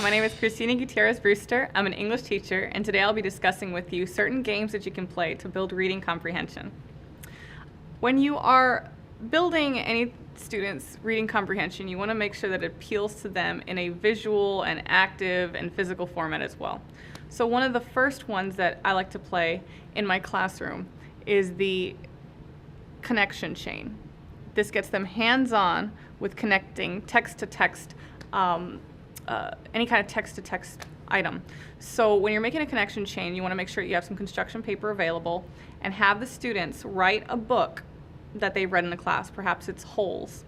my name is Cristina Gutierrez-Brewster. I'm an English teacher, and today I'll be discussing with you certain games that you can play to build reading comprehension. When you are building any student's reading comprehension, you want to make sure that it appeals to them in a visual and active and physical format as well. So one of the first ones that I like to play in my classroom is the connection chain. This gets them hands-on with connecting text-to-text, any kind of text-to-text item. So when you're making a connection chain, you want to make sure you have some construction paper available and have the students write a book that they've read in the class. Perhaps it's Holes.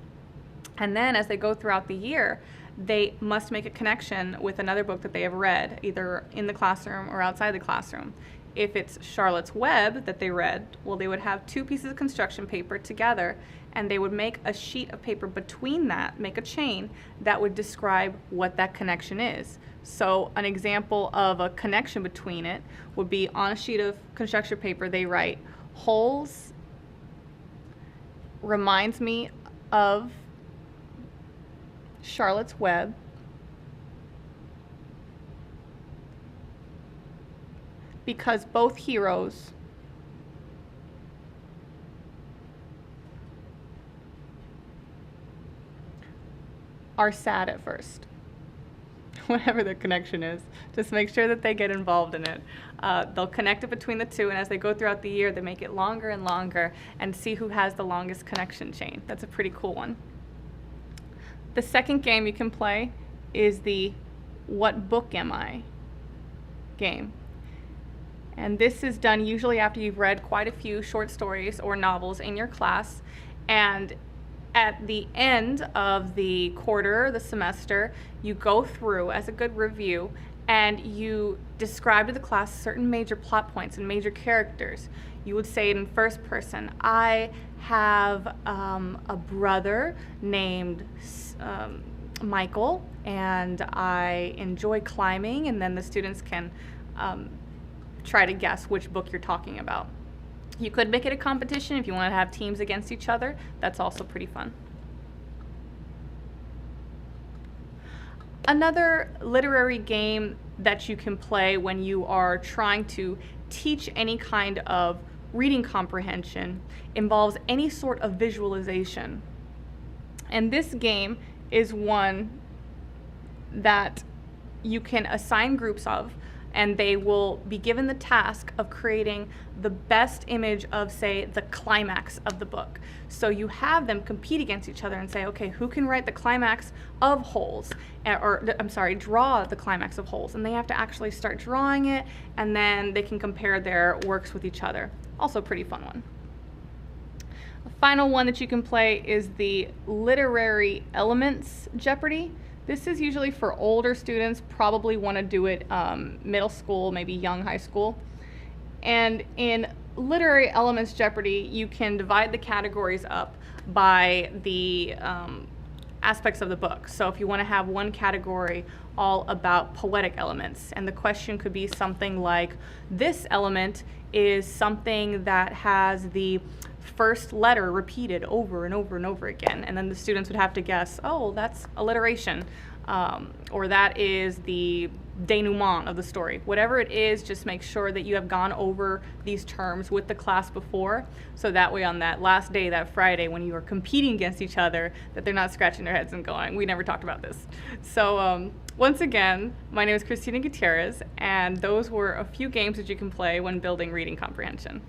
And then as they go throughout the year, they must make a connection with another book that they have read, either in the classroom or outside the classroom. If it's Charlotte's Web that they read, well, they would have two pieces of construction paper together, and they would make a sheet of paper between that, make a chain that would describe what that connection is. So an example of a connection between it would be on a sheet of construction paper, they write, Holes reminds me of Charlotte's Web, because both heroes are sad at first. Whatever their connection is, just make sure that they get involved in it. They'll connect it between the two, and as they go throughout the year, they make it longer and longer and see who has the longest connection chain. That's a pretty cool one. The second game you can play is the What Book Am I game. And this is done usually after you've read quite a few short stories or novels in your class, and at the end of the quarter, the semester, you go through as a good review and you describe to the class certain major plot points and major characters. You would say it in first person. I have a brother named Michael, and I enjoy climbing, and then the students can try to guess which book you're talking about. You could make it a competition if you want to have teams against each other. That's also pretty fun. Another literary game that you can play when you are trying to teach any kind of reading comprehension involves any sort of visualization. And this game is one that you can assign groups of, and they will be given the task of creating the best image of, say, the climax of the book. So you have them compete against each other and say, okay, who can write the climax of Holes? Draw the climax of Holes. And they have to actually start drawing it, and then they can compare their works with each other. Also a pretty fun one. A final one that you can play is the Literary Elements Jeopardy! This is usually for older students, probably want to do it middle school, maybe young high school. And in Literary Elements Jeopardy, you can divide the categories up by the aspects of the book. So if you want to have one category all about poetic elements, and the question could be something like, this element is something that has the first letter repeated over and over and over again, and then the students would have to guess, oh, that's alliteration, or that is the denouement of the story. Whatever it is, just make sure that you have gone over these terms with the class before, so that way on that last day, that Friday, when you are competing against each other, that they're not scratching their heads and going, we never talked about this. So once again, my name is Cristina Gutierrez, and those were a few games that you can play when building reading comprehension.